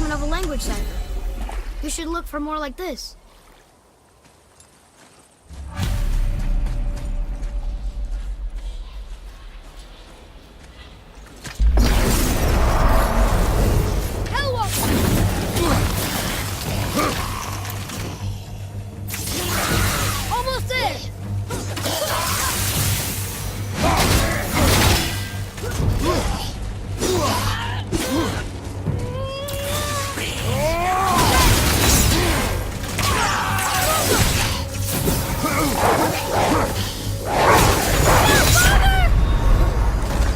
version of a language cipher. You should look for more like this. Almost there!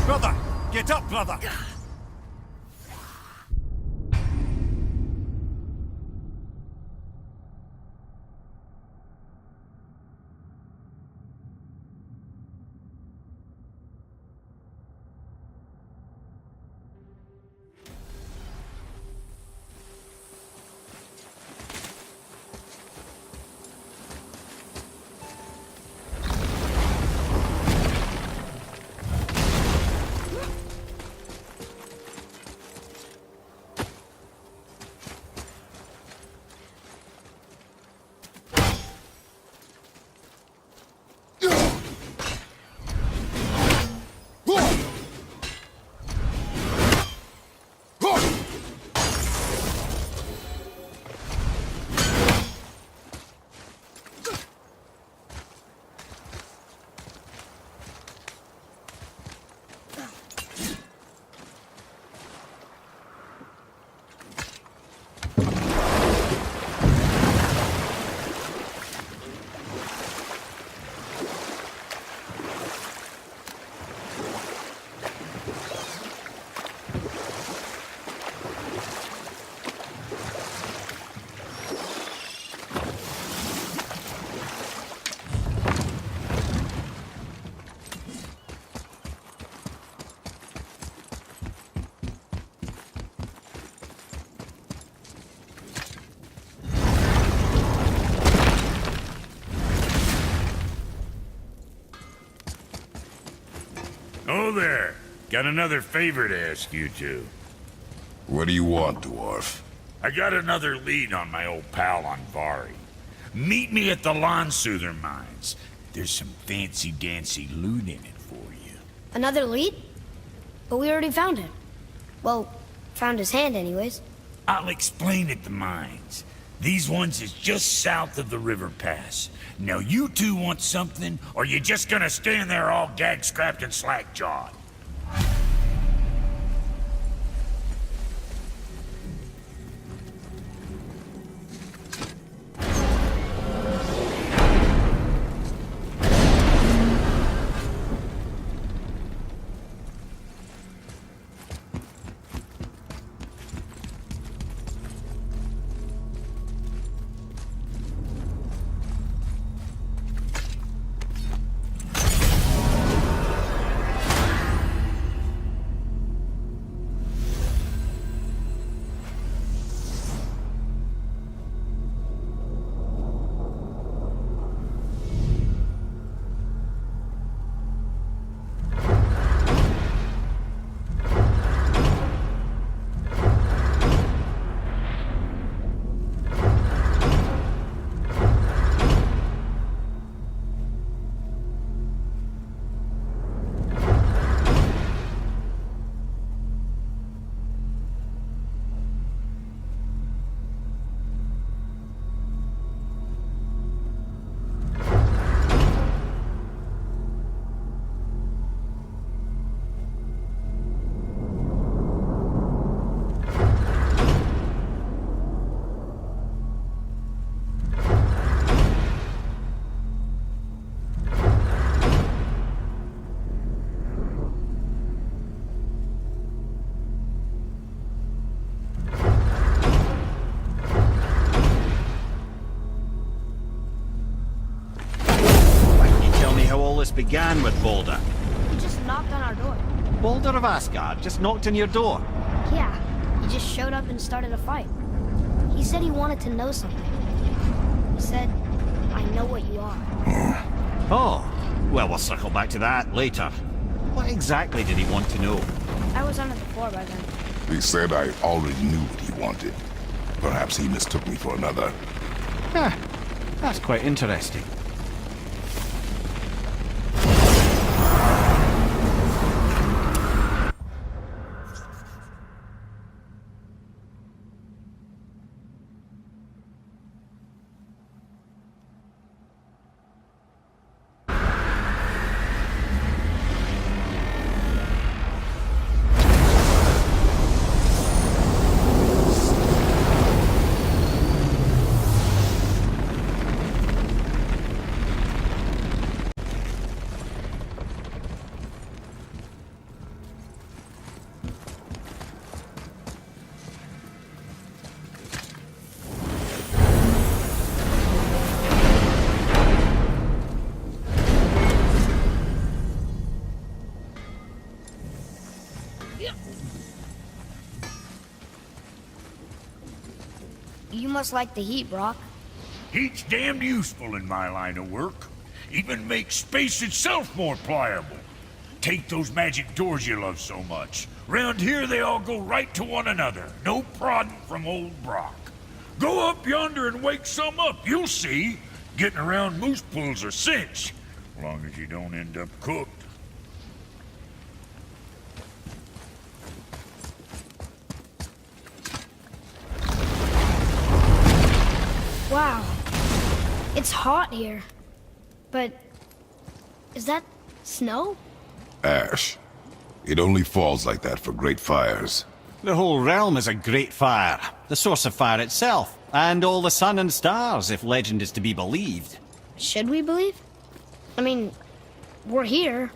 Brother! Get up, brother! Oh there! Got another favor to ask you two. What do you want, dwarf? I got another lead on my old pal on Vari. Meet me at the Lawn-Soother mines. There's some fancy-dancy loot in it for you. Another lead? But we already found him. Well, found his hand anyways. I'll explain at the mines. These ones is just south of the river pass. Now you two want something, or you just gonna stand there all gag-scrapped and slack-jawed? Began with Boulder. He just knocked on our door. Boulder of Asgard just knocked on your door. Yeah, he just showed up and started a fight. He said he wanted to know something. He said, I know what you are. Oh, well, we'll circle back to that later. What exactly did he want to know? I was under the floor by then. They said I already knew what he wanted. Perhaps he mistook me for another. Huh. That's quite interesting. You must like the heat, Brock. Heat's damned useful in my line of work. Even makes space itself more pliable. Take those magic doors you love so much. Round here they all go right to one another. No prodding from old Brock. Go up yonder and wake some up, you'll see. Getting around moose pools are cinch. As long as you don't end up cooked. Wow. It's hot here. But is that snow? Ash. It only falls like that for great fires. The whole realm is a great fire, the source of fire itself, and all the sun and stars, if legend is to be believed. Should we believe? I mean, we're here,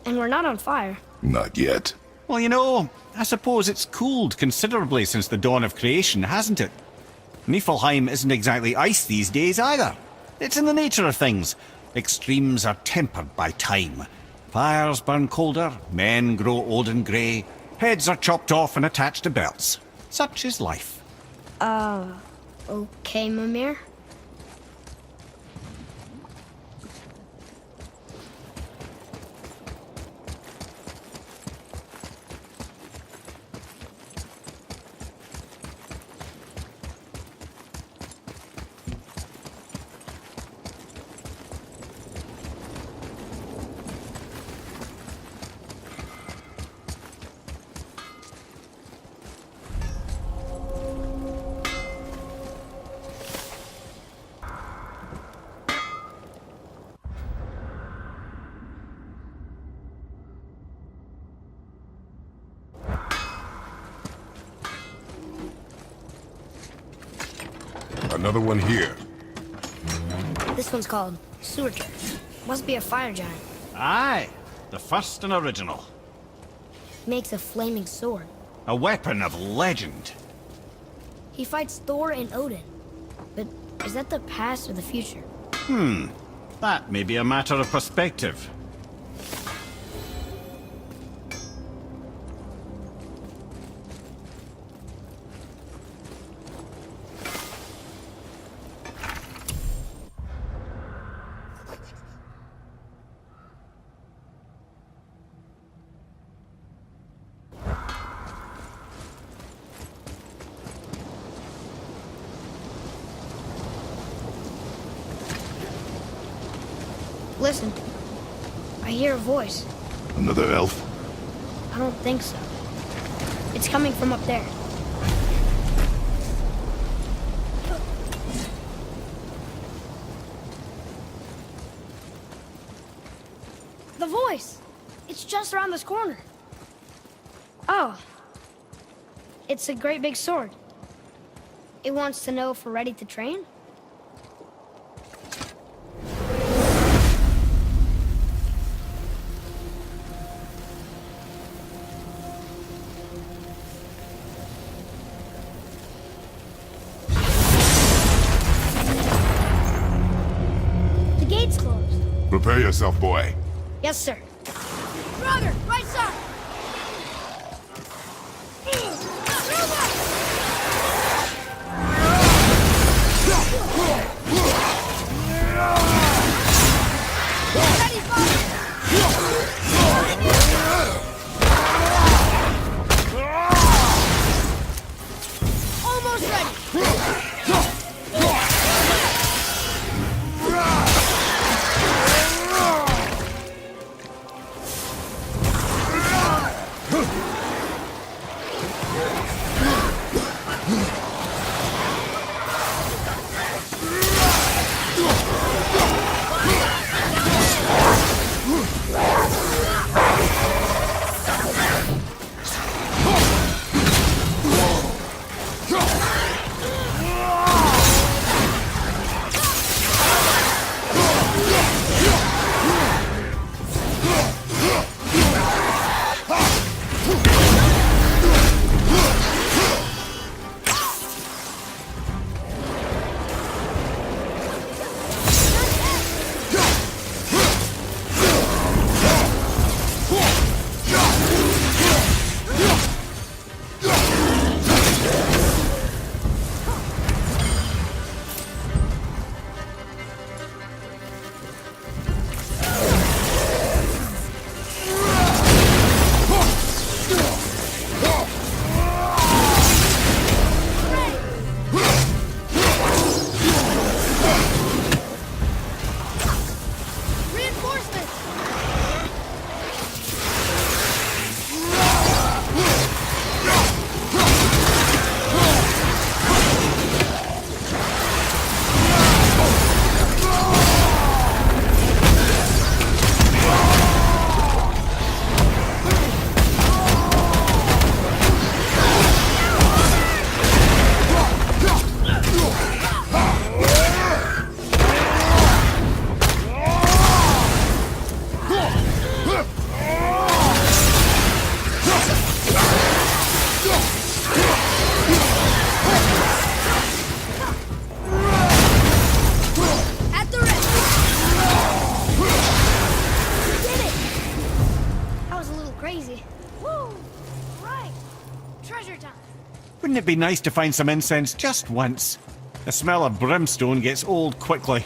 and we're not on fire. Not yet. Well, you know, I suppose it's cooled considerably since the dawn of creation, hasn't it? Niflheim isn't exactly ice these days either. It's in the nature of things. Extremes are tempered by time. Fires burn colder, men grow old and grey, heads are chopped off and attached to belts. Such is life. Okay, Mimir. Another one here. This one's called Surtur. Must be a fire giant. Aye, the first and original. Makes a flaming sword. A weapon of legend. He fights Thor and Odin. But is that the past or the future? That may be a matter of perspective. Listen. I hear a voice. Another elf? I don't think so. It's coming from up there. The voice! It's just around this corner. Oh. It's a great big sword. It wants to know if we're ready to train? The gate's closed. Prepare yourself, boy. Yes, sir. Brother, right side! Ready, father! crazy. Woo! Right. Treasure time. Wouldn't it be nice to find some incense just once? The smell of brimstone gets old quickly.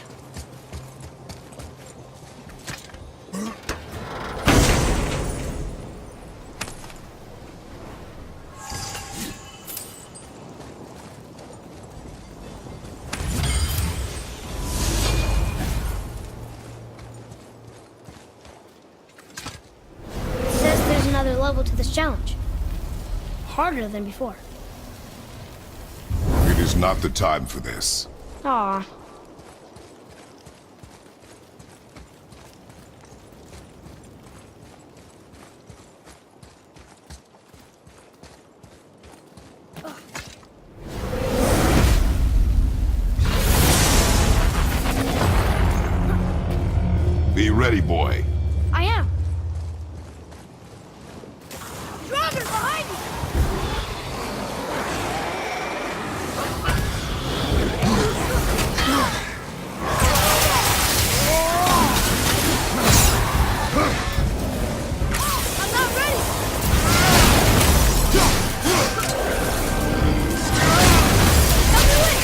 It says there's another level to this challenge. Harder than before. It is not the time for this. Aw. Be ready, boy. I am. Dragon behind you! I'm not ready! Help me win!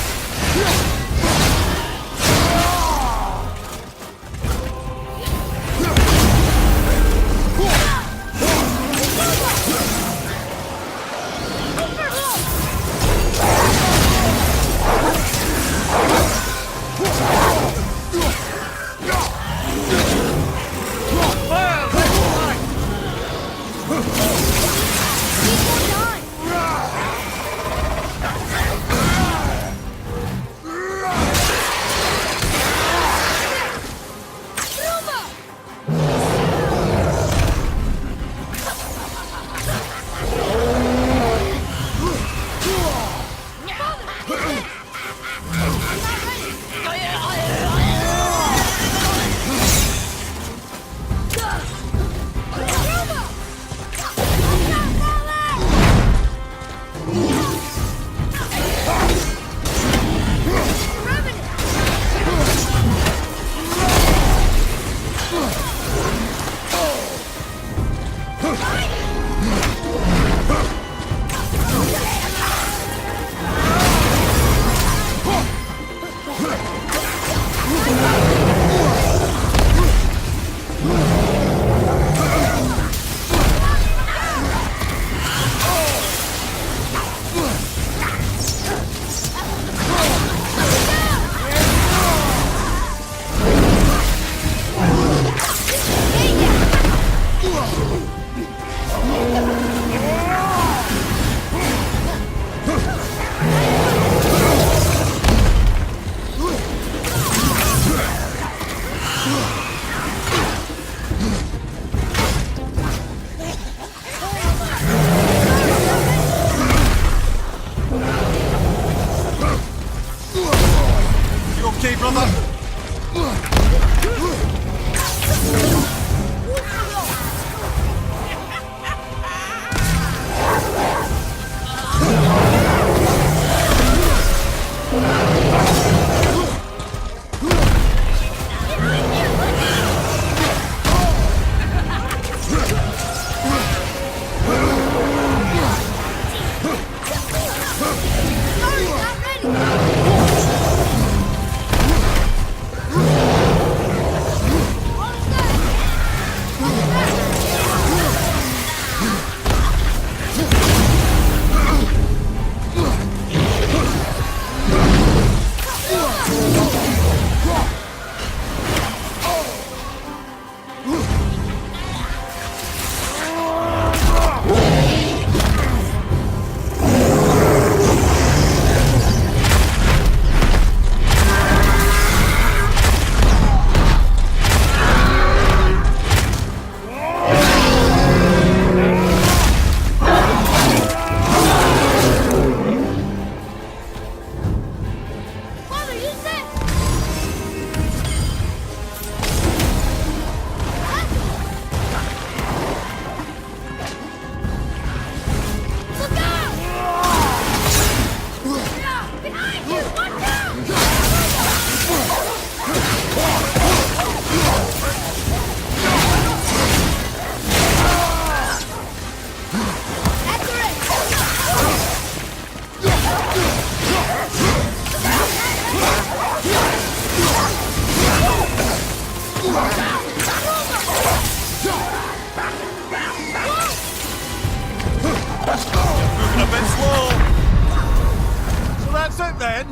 then.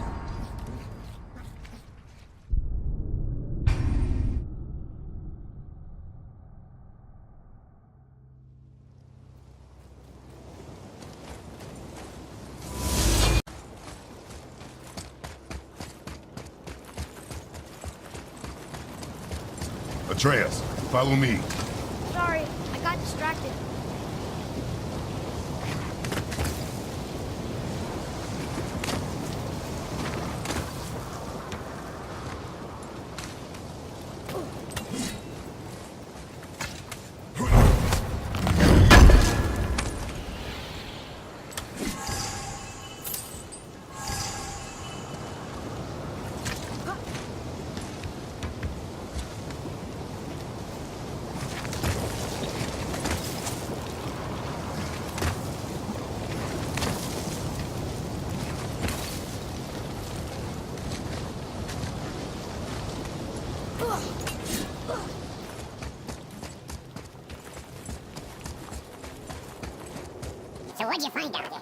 Atreus, follow me. Sorry, I got distracted. So what'd you find out there?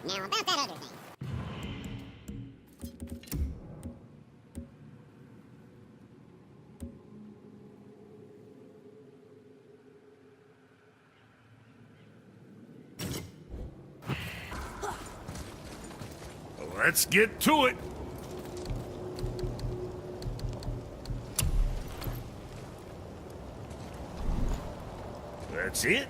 Now about that other thing. Let's get to it. That's it.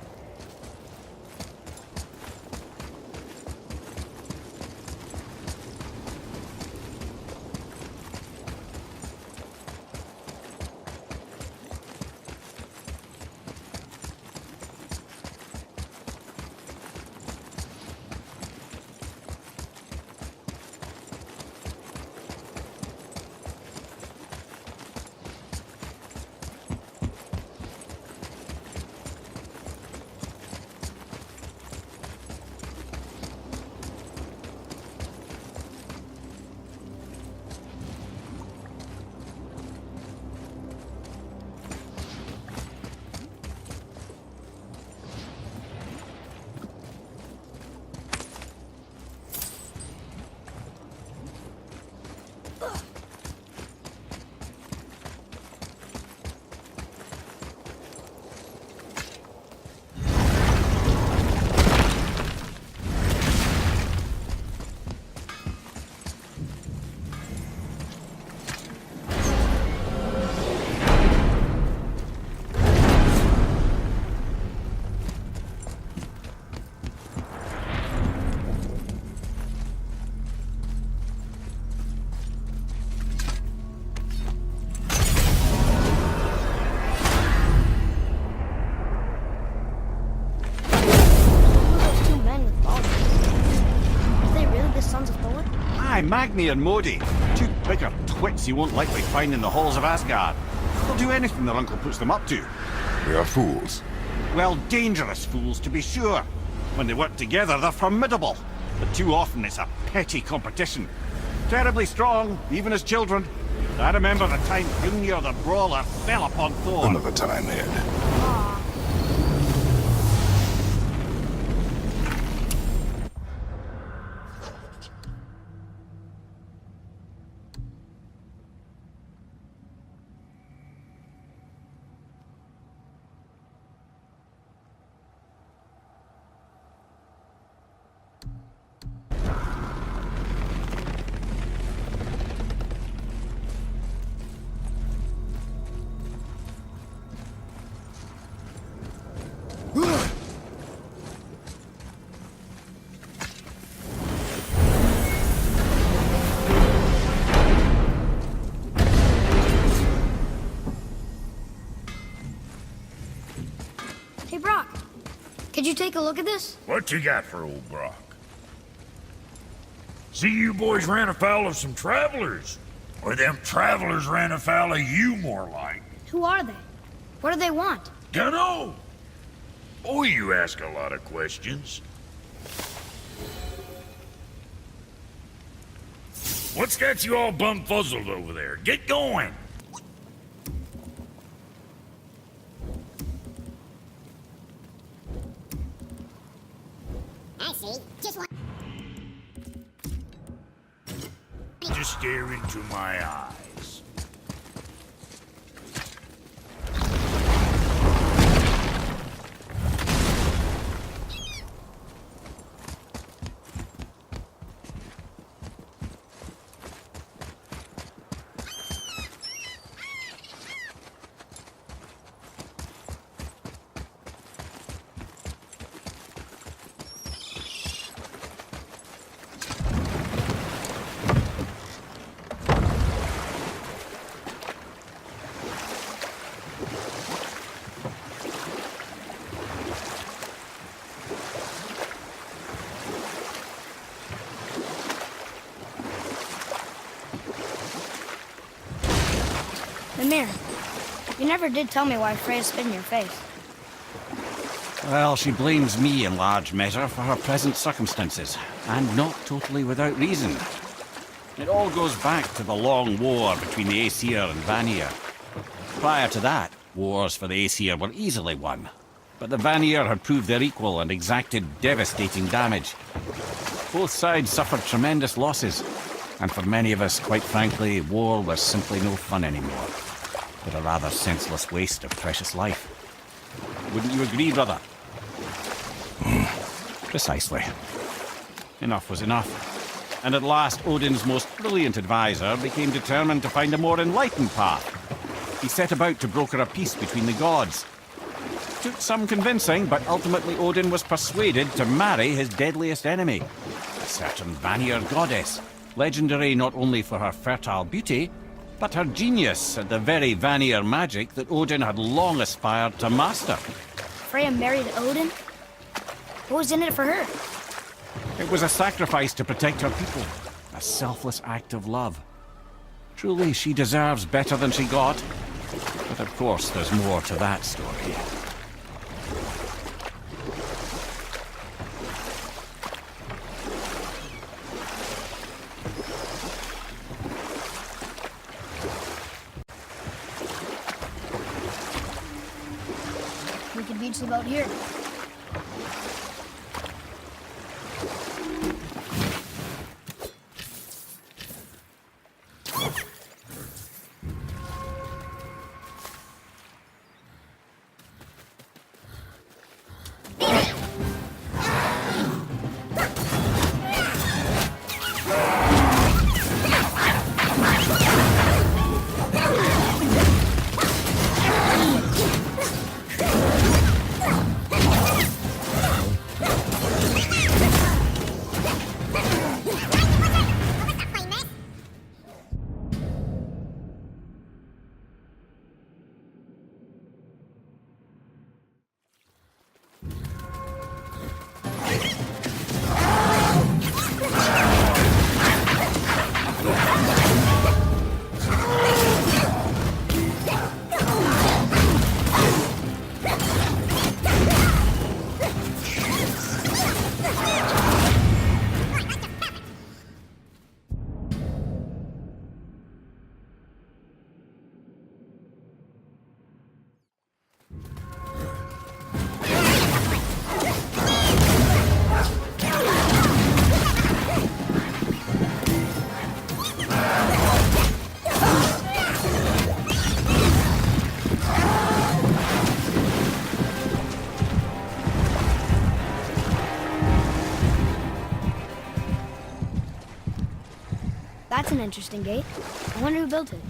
Magni and Modi, two bigger twits you won't likely find in the halls of Asgard. They'll do anything their uncle puts them up to. They are fools. Well, dangerous fools, to be sure. When they work together, they're formidable. But too often it's a petty competition. Terribly strong, even as children. I remember the time Gungnir the Brawler fell upon Thor. Another time, Ed. Hey, Brock. Could you take a look at this? What you got for old Brock? See, you boys ran afoul of some travelers. Or them travelers ran afoul of you, more like. Who are they? What do they want? Dunno. Oh, you ask a lot of questions. What's got you all bumfuzzled over there? Get going. I see. Just one. Just stare into my eyes. Mimir, you never did tell me why Freya spit in your face. Well, she blames me in large measure for her present circumstances, and not totally without reason. It all goes back to the long war between the Aesir and Vanir. Prior to that, wars for the Aesir were easily won, but the Vanir had proved their equal and exacted devastating damage. Both sides suffered tremendous losses, and for many of us, quite frankly, war was simply no fun anymore, but a rather senseless waste of precious life. Wouldn't you agree, brother? Precisely. Enough was enough. And at last, Odin's most brilliant advisor became determined to find a more enlightened path. He set about to broker a peace between the gods. Took some convincing, but ultimately Odin was persuaded to marry his deadliest enemy, a certain Vanir goddess, legendary not only for her fertile beauty, but her genius at the very Vanir magic that Odin had long aspired to master. Freya married Odin? What was in it for her? It was a sacrifice to protect her people, a selfless act of love. Truly, she deserves better than she got. But of course, there's more to that story. We could beach the boat here. That's an interesting gate. I wonder who built it.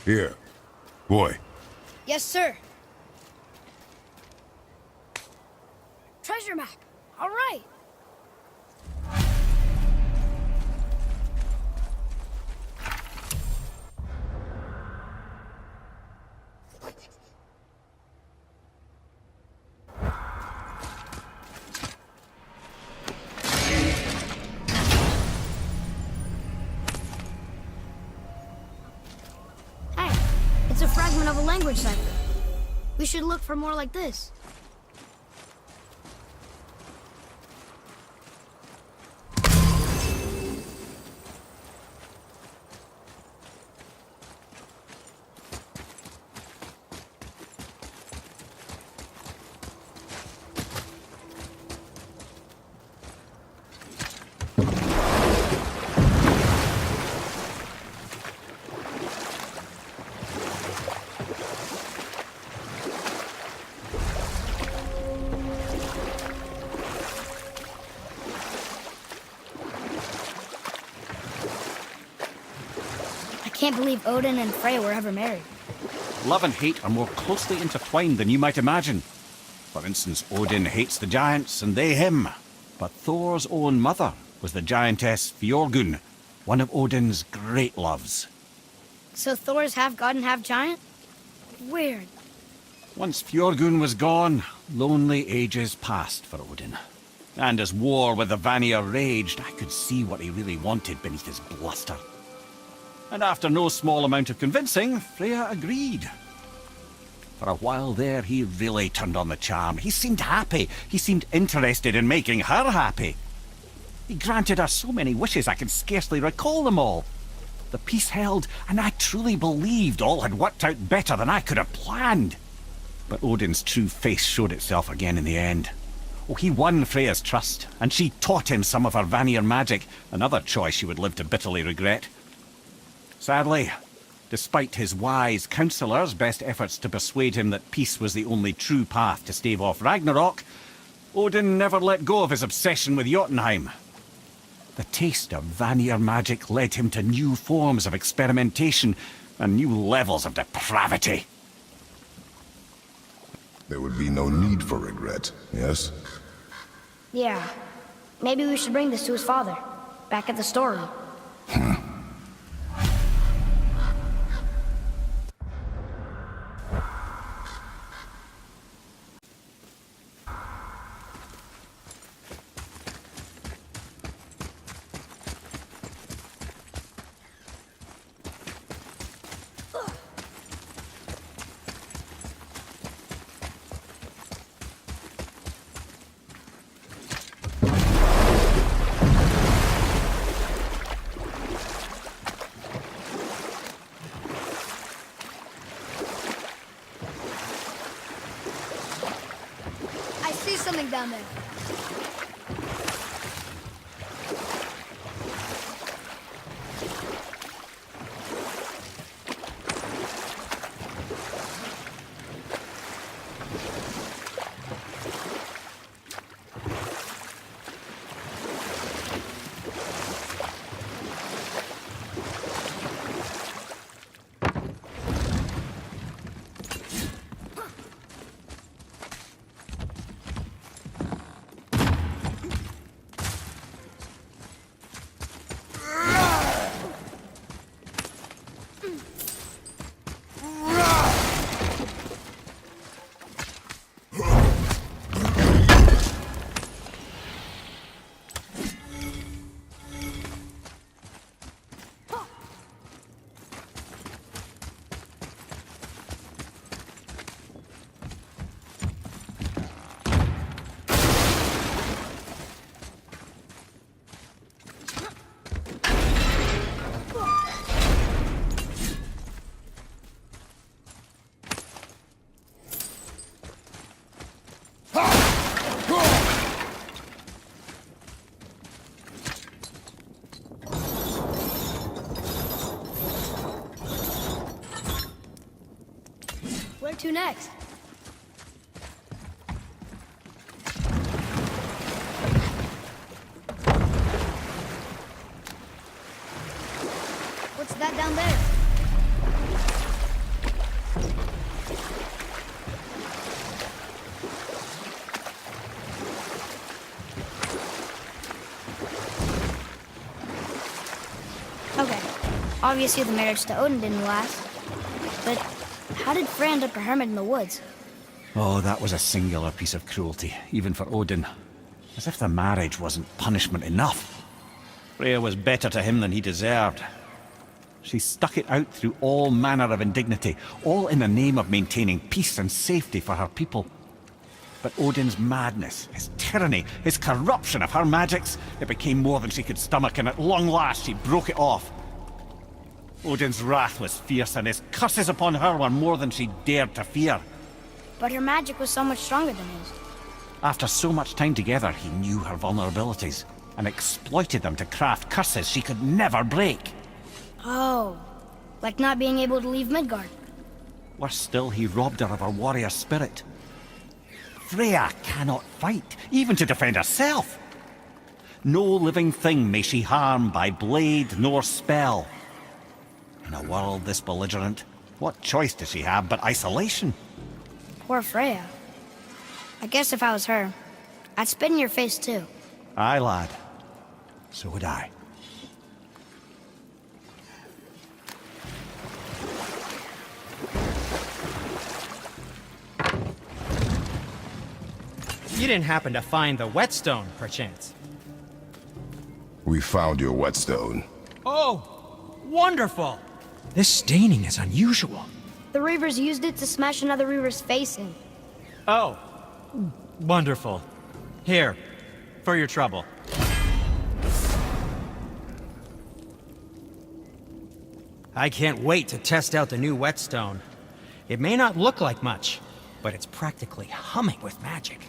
Here. Boy. Yes, sir. Treasure map. All right. Hey, it's a fragment of a language cipher. We should look for more like this. I can't believe Odin and Freya were ever married. Love and hate are more closely intertwined than you might imagine. For instance, Odin hates the giants and they him. But Thor's own mother was the giantess Fjorgun, one of Odin's great loves. So Thor's half god and half giant? Weird. Once Fjorgun was gone, lonely ages passed for Odin. And as war with the Vanir raged, I could see what he really wanted beneath his bluster. And after no small amount of convincing, Freya agreed. For a while there, he really turned on the charm. He seemed happy. He seemed interested in making her happy. He granted her so many wishes I can scarcely recall them all. The peace held, and I truly believed all had worked out better than I could have planned. But Odin's true face showed itself again in the end. Oh, he won Freya's trust, and she taught him some of her Vanir magic, another choice she would live to bitterly regret. Sadly, despite his wise counsellors' best efforts to persuade him that peace was the only true path to stave off Ragnarok, Odin never let go of his obsession with Jotunheim. The taste of Vanir magic led him to new forms of experimentation and new levels of depravity. There would be no need for regret, yes? Yeah. Maybe we should bring this to his father. Back at the storeroom. I see something down there. Where to next? What's that down there? Obviously, the marriage to Odin didn't last. But how did Frey end up a hermit in the woods? Oh, that was a singular piece of cruelty, even for Odin. As if the marriage wasn't punishment enough. Freya was better to him than he deserved. She stuck it out through all manner of indignity, all in the name of maintaining peace and safety for her people. But Odin's madness, his tyranny, his corruption of her magics, it became more than she could stomach, and at long last she broke it off. Odin's wrath was fierce, and his curses upon her were more than she dared to fear. But her magic was so much stronger than his. After so much time together, he knew her vulnerabilities, and exploited them to craft curses she could never break. Oh, like not being able to leave Midgard. Worse still, he robbed her of her warrior spirit. Freya cannot fight, even to defend herself. No living thing may she harm by blade nor spell. In a world this belligerent, what choice does she have but isolation? Poor Freya. I guess if I was her, I'd spit in your face too. Aye, lad. So would I. You didn't happen to find the whetstone, perchance? We found your whetstone. Oh, wonderful! This staining is unusual. The Reavers used it to smash another Reaver's face in. Oh, wonderful. Here, for your trouble. I can't wait to test out the new whetstone. It may not look like much, but it's practically humming with magic.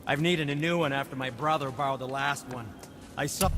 I've needed a new one after my brother borrowed the last one. I saw...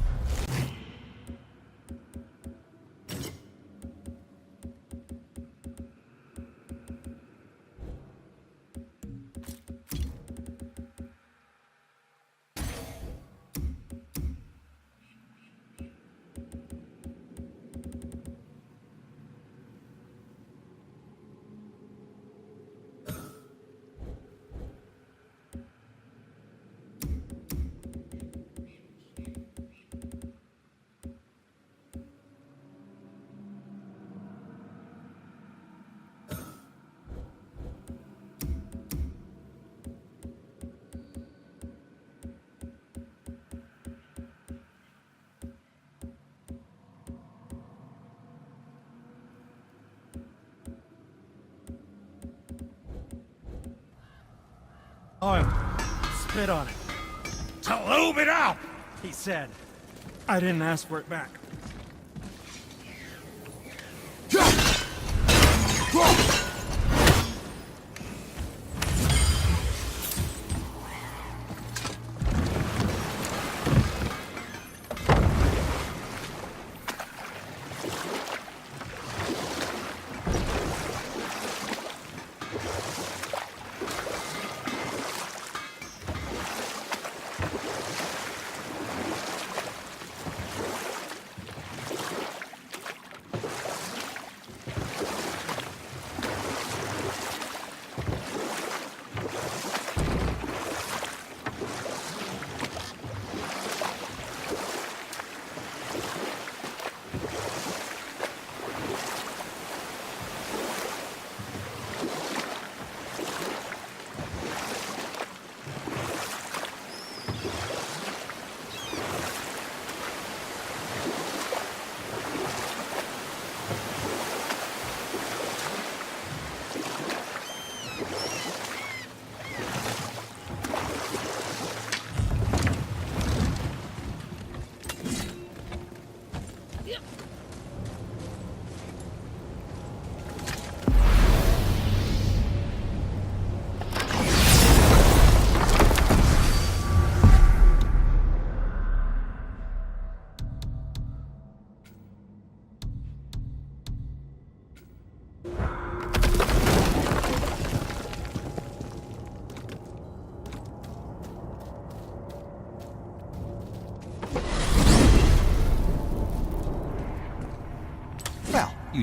Spit on it, To lube it up! he said. I didn't ask for it back.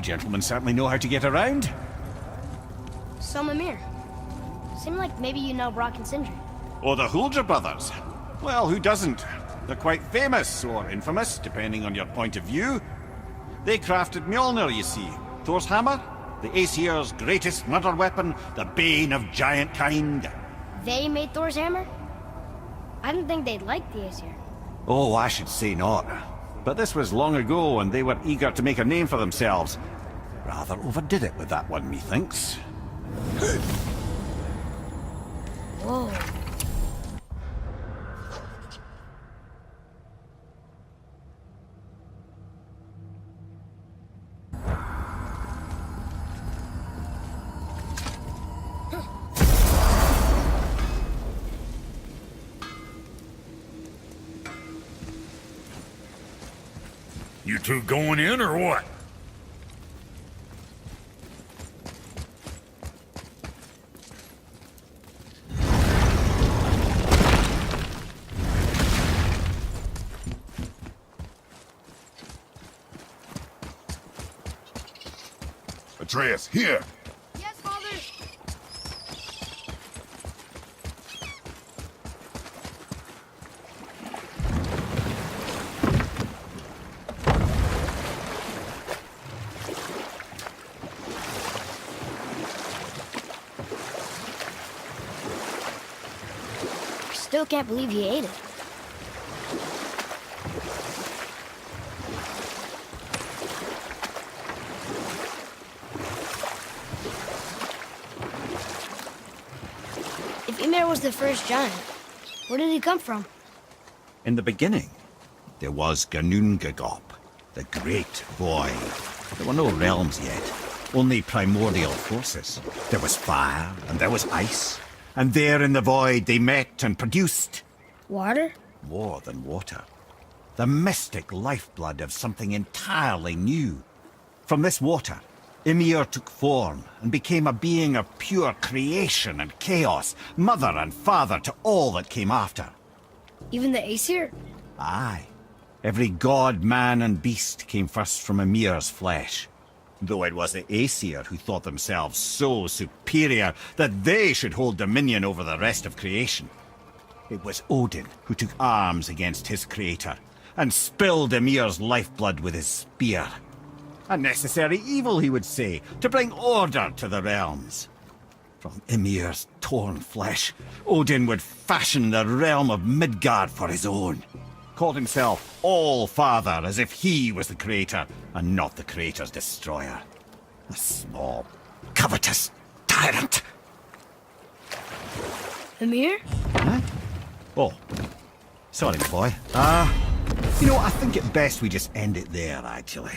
You gentlemen certainly know how to get around. So, Mimir. Seemed like maybe you know Brock and Sindri. Or the Huldra brothers. Well, who doesn't? They're quite famous, or infamous, depending on your point of view. They crafted Mjolnir, you see. Thor's hammer, the Aesir's greatest murder weapon, the bane of giant kind. They made Thor's hammer? I didn't think they'd like the Aesir. Oh, I should say not. But this was long ago, and they were eager to make a name for themselves. Rather overdid it with that one, methinks. Whoa. You two going in or what? Atreus, here! Yes, Father! I still can't believe he ate it. If Ymir was the first giant, where did he come from? In the beginning, there was Ginnungagop, the Great Void. There were no realms yet, only primordial forces. There was fire, and there was ice. And there in the void they met and produced Water? more than water. The mystic lifeblood of something entirely new. From this water, Ymir took form and became a being of pure creation and chaos, mother and father to all that came after. Even the Aesir? Aye. Every god, man, and beast came first from Ymir's flesh. Though it was the Aesir who thought themselves so superior that they should hold dominion over the rest of creation. It was Odin who took arms against his creator and spilled Ymir's lifeblood with his spear. A necessary evil, he would say, to bring order to the realms. From Ymir's torn flesh, Odin would fashion the realm of Midgard for his own. Called himself All-Father, as if he was the creator, and not the creator's destroyer. A small, covetous tyrant. Ymir? Huh? Oh, sorry, boy. You know, I think it best we just end it there, actually.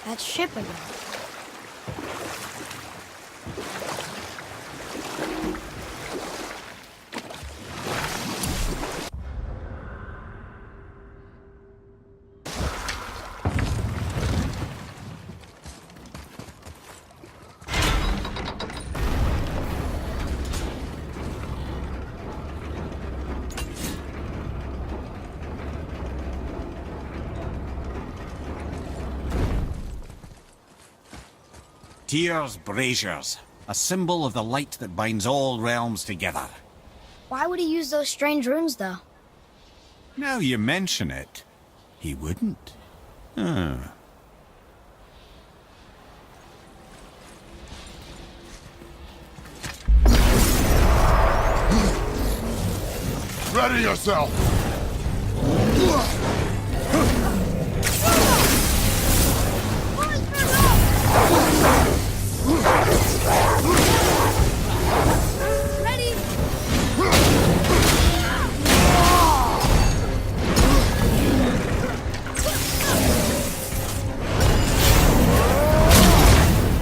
That ship again. Tyr's braziers, a symbol of the light that binds all realms together. Why would he use those strange runes, though? Now you mention it, he wouldn't. Ready yourself! Ready?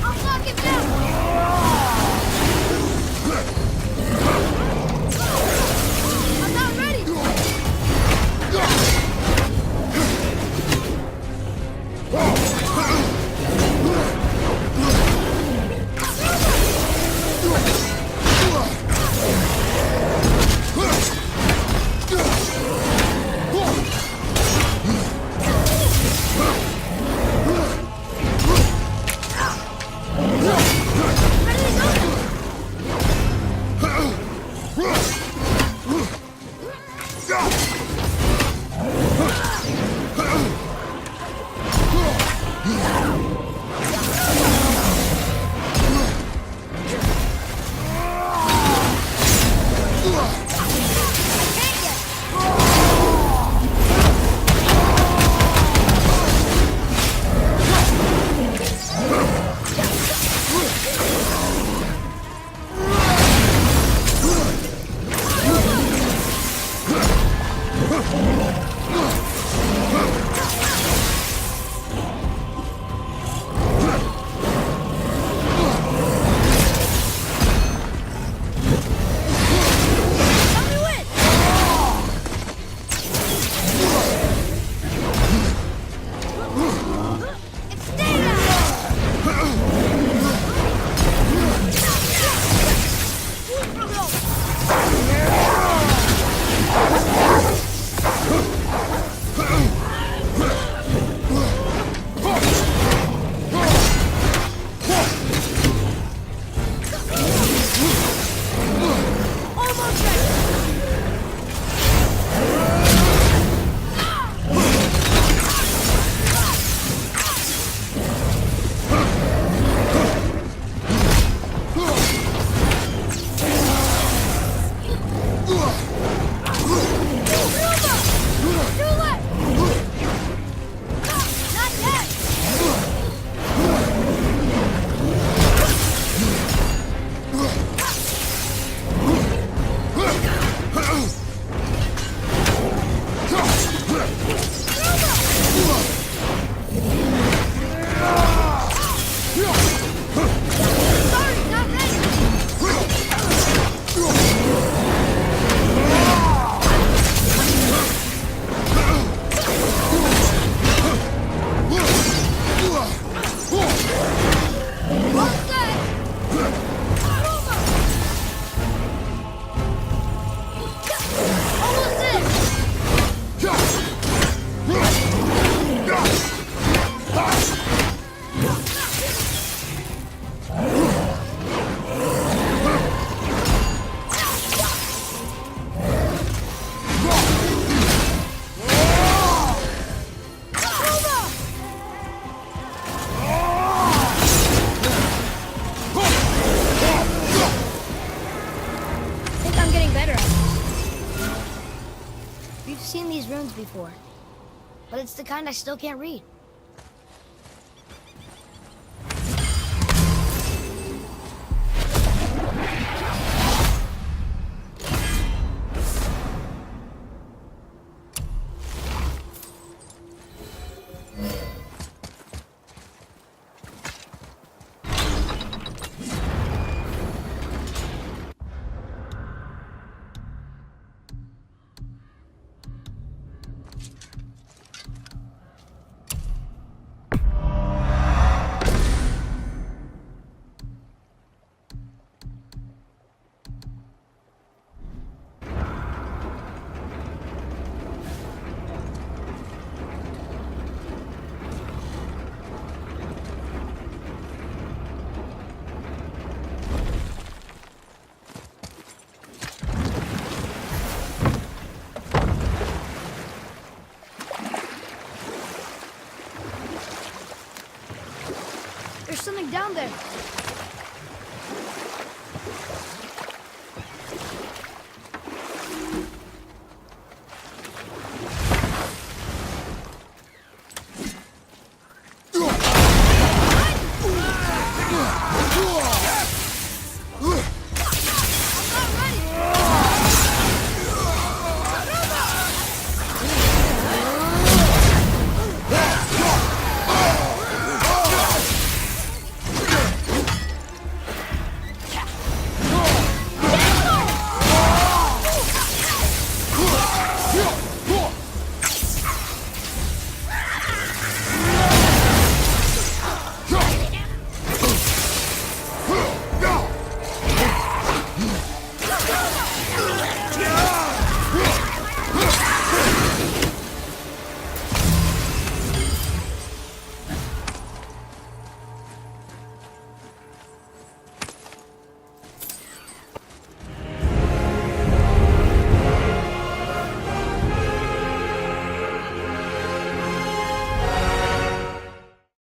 I'll knock him down! runes before, but it's the kind I still can't read. There's something down there.